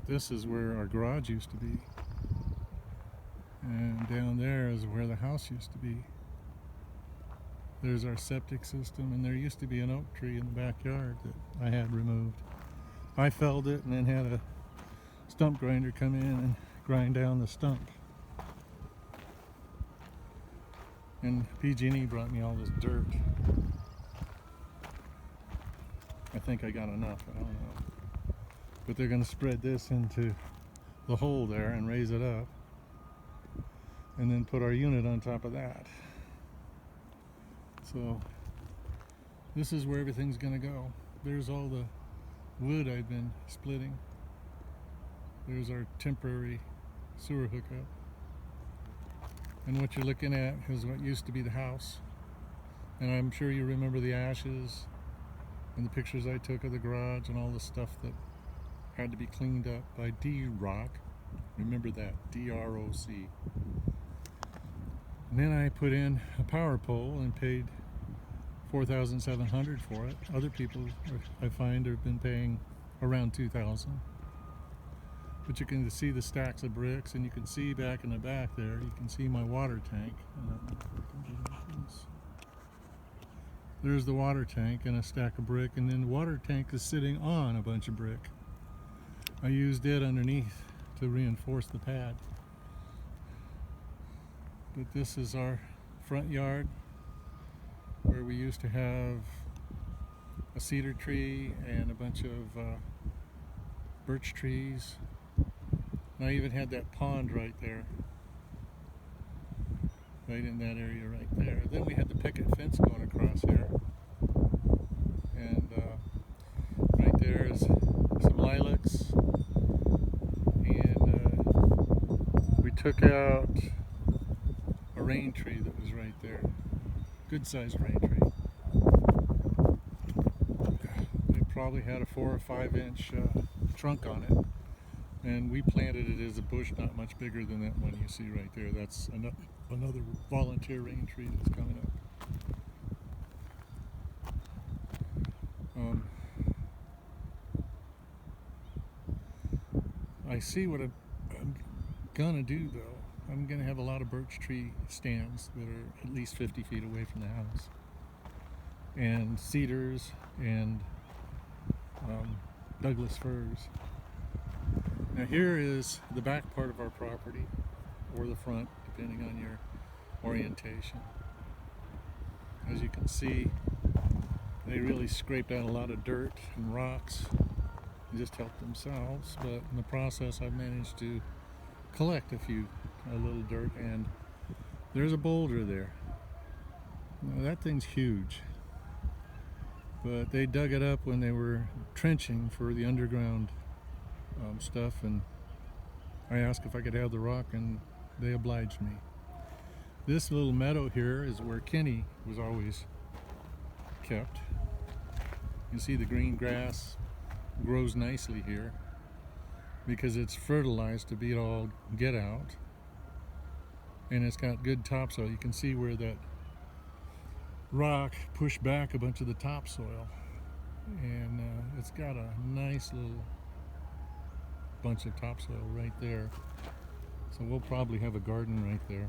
This is where our garage used to be. And down there is where the house used to be. There's our septic system, and there used to be an oak tree in the backyard that I had removed. I felled it and then had a stump grinder come in and grind down the stump. And PG&E brought me all this dirt. I think I got enough, I don't know. But they're gonna spread this into the hole there and raise it up, and then put our unit on top of that. So this is where everything's gonna go. There's all the wood I've been splitting. There's our temporary sewer hookup. And what you're looking at is what used to be the house. And I'm sure you remember the ashes and the pictures I took of the garage and all the stuff that had to be cleaned up by D-Rock. Remember that, D-R-O-C. And then I put in a power pole and paid $4,700 for it. Other people, I find, have been paying around $2,000. But you can see the stacks of bricks, and you can see back in the back there, you can see my water tank. There's the water tank and a stack of brick, and then the water tank is sitting on a bunch of brick. I used it underneath to reinforce the pad. But this is our front yard, where we used to have a cedar tree and a bunch of birch trees. And I even had that pond right there, right in that area right there. Then we had the picket fence going across here, and right there is some lilacs, and we took out a rain tree that was right there, good sized rain tree. It probably had a 4 or 5 inch trunk on it. And we planted it as a bush, not much bigger than that one you see right there. That's another volunteer rain tree that's coming up. I see what I'm gonna do though. I'm gonna have a lot of birch tree stands that are at least 50 feet away from the house. And cedars and Douglas firs. Now here is the back part of our property, or the front, depending on your orientation. As you can see, they really scraped out a lot of dirt and rocks and just helped themselves, but in the process I've managed to collect a little dirt, and there's a boulder there. Now, that thing's huge, but they dug it up when they were trenching for the underground stuff, and I asked if I could have the rock, and they obliged me. This little meadow here is where Kenny was always kept. You see the green grass grows nicely here because it's fertilized to beat all get out, and it's got good topsoil. You can see where that rock pushed back a bunch of the topsoil, and it's got a nice little bunch of topsoil right there. So we'll probably have a garden right there.